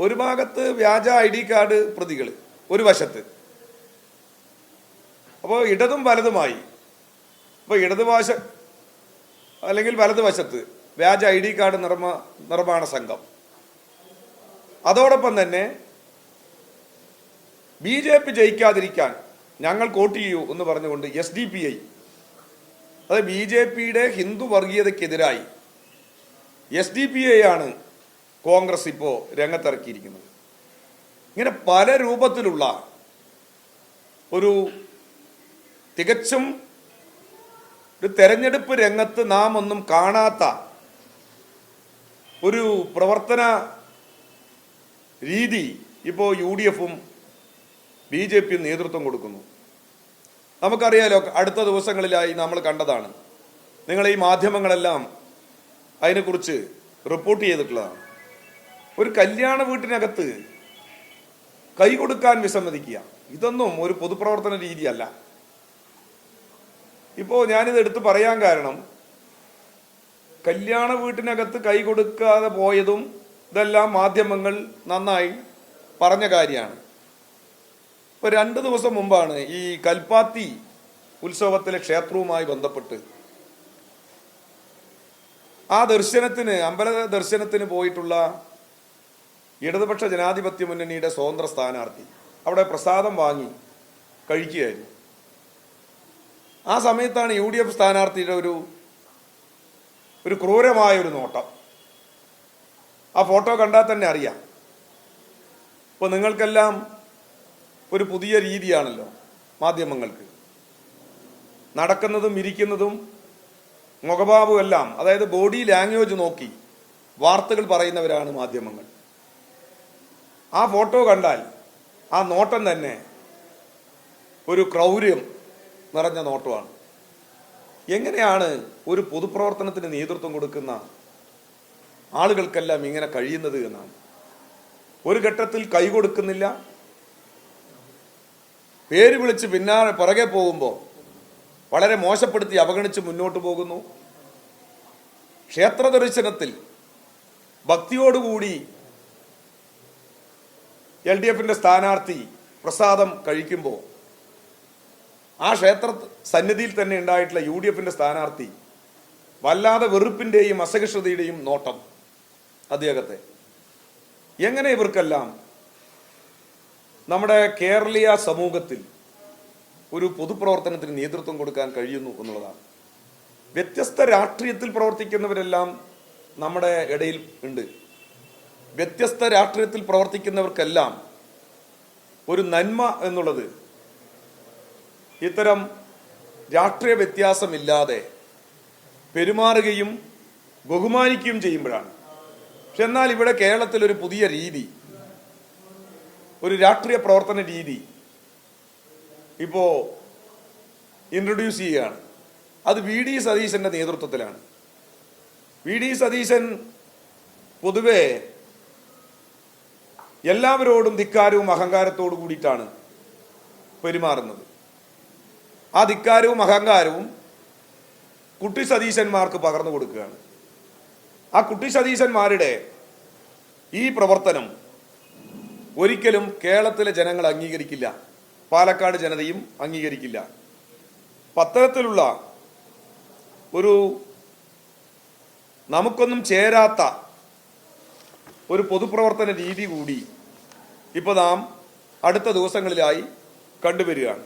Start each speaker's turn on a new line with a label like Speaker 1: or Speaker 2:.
Speaker 1: ഒരു ഭാഗത്ത് വ്യാജ ID കാർഡ് പ്രതികൾ ഒരു വശത്ത്, അപ്പോൾ ഇടതും വലതുമായി. അപ്പോൾ ഇടതുവശ അല്ലെങ്കിൽ വലതുവശത്ത് വ്യാജ ID കാർഡ് നിർമ്മാണ സംഘം. അതോടൊപ്പം തന്നെ BJP ജയിക്കാതിരിക്കാൻ ഞങ്ങൾ വോട്ട് ചെയ്യൂ എന്ന് പറഞ്ഞുകൊണ്ട് SDPI, അത് BJPയുടെ ഹിന്ദു വർഗീയതയ്ക്കെതിരായി SDPI ആണ് കോൺഗ്രസ് ഇപ്പോൾ രംഗത്തിറക്കിയിരിക്കുന്നത്. ഇങ്ങനെ പല രൂപത്തിലുള്ള ഒരു തികച്ചും ഒരു തെരഞ്ഞെടുപ്പ് രംഗത്ത് നാം ഒന്നും കാണാത്ത ഒരു പ്രവർത്തന രീതി ഇപ്പോൾ UDFും BJPയും നേതൃത്വം കൊടുക്കുന്നു. നമുക്കറിയാലോ, അടുത്ത ദിവസങ്ങളിലായി നമ്മൾ കണ്ടതാണ്. നിങ്ങൾ ഈ മാധ്യമങ്ങളെല്ലാം അതിനെക്കുറിച്ച് റിപ്പോർട്ട് ചെയ്തിട്ടുള്ളതാണ്. ഒരു കല്യാണ വീട്ടിനകത്ത് കൈ കൊടുക്കാൻ വിസമ്മതിക്കുക, ഇതൊന്നും ഒരു പൊതുപ്രവർത്തന രീതിയല്ല. ഇപ്പോൾ ഞാനിത് എടുത്ത് പറയാൻ കാരണം, കല്യാണ വീട്ടിനകത്ത് കൈ കൊടുക്കാതെ പോയതും ഇതെല്ലാം മാധ്യമങ്ങൾ നന്നായി പറഞ്ഞ കാര്യമാണ്. ഇപ്പോൾ 2 ദിവസം മുമ്പാണ് ഈ കൽപ്പാത്തി ഉത്സവത്തിലെ ക്ഷേത്രവുമായി ബന്ധപ്പെട്ട് ആ ദർശനത്തിന്, അമ്പല ദർശനത്തിന് പോയിട്ടുള്ള ഇടതുപക്ഷ ജനാധിപത്യ മുന്നണിയുടെ സ്വതന്ത്ര സ്ഥാനാർത്ഥി അവിടെ പ്രസാദം വാങ്ങി കഴിക്കുകയായിരുന്നു. ആ സമയത്താണ് UDF സ്ഥാനാർത്ഥിയുടെ ഒരു ക്രൂരമായ ഒരു നോട്ടം. ആ ഫോട്ടോ കണ്ടാൽ തന്നെ അറിയാം. ഇപ്പോൾ നിങ്ങൾക്കെല്ലാം ഒരു പുതിയ രീതിയാണല്ലോ മാധ്യമങ്ങൾക്ക്, നടക്കുന്നതും ഇരിക്കുന്നതും മുഖഭാവവും എല്ലാം, അതായത് ബോഡി ലാംഗ്വേജ് നോക്കി വാർത്തകൾ പറയുന്നവരാണ് മാധ്യമങ്ങൾ. ആ ഫോട്ടോ കണ്ടാൽ ആ നോട്ടം തന്നെ ഒരു ക്രൗര്യം നിറഞ്ഞ നോട്ടമാണ്. എങ്ങനെയാണ് ഒരു പൊതുപ്രവർത്തനത്തിന് നേതൃത്വം കൊടുക്കുന്ന ആളുകൾക്കെല്ലാം ഇങ്ങനെ കഴിയുന്നത് എന്നാണ്. ഒരു ഘട്ടത്തിൽ കൈ കൊടുക്കുന്നില്ല, പേര് വിളിച്ച് പിറകെ പോകുമ്പോൾ വളരെ മോശപ്പെടുത്തി അവഗണിച്ച് മുന്നോട്ട് പോകുന്നു. ക്ഷേത്ര ദർശനത്തിൽ ഭക്തിയോടുകൂടി LDFിന്റെ സ്ഥാനാർത്ഥി പ്രസാദം കഴിക്കുമ്പോൾ ആ ക്ഷേത്ര സന്നിധിയിൽ തന്നെ ഉണ്ടായിട്ടുള്ള UDFിന്റെ സ്ഥാനാർത്ഥി വല്ലാതെ വെറുപ്പിന്റെയും അസഹിഷ്ണുതയുടെയും നോട്ടം അദ്ദേഹത്തെ. എങ്ങനെ ഇവർക്കെല്ലാം നമ്മുടെ കേരളീയ സമൂഹത്തിൽ ഒരു പൊതുപ്രവർത്തനത്തിന് നേതൃത്വം കൊടുക്കാൻ കഴിയുന്നു എന്നുള്ളതാണ്. വ്യത്യസ്ത രാഷ്ട്രീയത്തിൽ പ്രവർത്തിക്കുന്നവരെല്ലാം നമ്മുടെ ഇടയിൽ ഉണ്ട്. വ്യത്യസ്ത രാഷ്ട്രീയത്തിൽ പ്രവർത്തിക്കുന്നവർക്കെല്ലാം ഒരു നന്മ എന്നുള്ളത് ഇത്തരം രാഷ്ട്രീയ വ്യത്യാസമില്ലാതെ പെരുമാറുകയും ബഹുമാനിക്കുകയും ചെയ്യുമ്പോഴാണ്. പക്ഷെ എന്നാൽ ഇവിടെ കേരളത്തിൽ ഒരു പുതിയ രീതി, ഒരു രാഷ്ട്രീയ പ്രവർത്തന രീതി ഇപ്പോൾ ഇൻട്രൊഡ്യൂസ് ചെയ്യുകയാണ്. അത് VD സതീശന്റെ നേതൃത്വത്തിലാണ്. VD സതീശൻ പൊതുവെ എല്ലാവരോടും ധിക്കാരവും അഹങ്കാരത്തോടു കൂടിയിട്ടാണ് പെരുമാറുന്നത്. ആ ധിക്കാരവും അഹങ്കാരവും കുട്ടി സതീശന്മാർക്ക് പകർന്നു കൊടുക്കുകയാണ്. ആ കുട്ടി സതീശന്മാരുടെ ഈ പ്രവർത്തനം ഒരിക്കലും കേരളത്തിലെ ജനങ്ങൾ അംഗീകരിക്കില്ല, പാലക്കാട് ജനതയും അംഗീകരിക്കില്ല. അത്തരത്തിലുള്ള ഒരു നമുക്കൊന്നും ചേരാത്ത ഒരു പൊതുപ്രവർത്തന രീതി കൂടി ഇപ്പോൾ നാം അടുത്ത ദിവസങ്ങളിലായി കണ്ടുവരികയാണ്.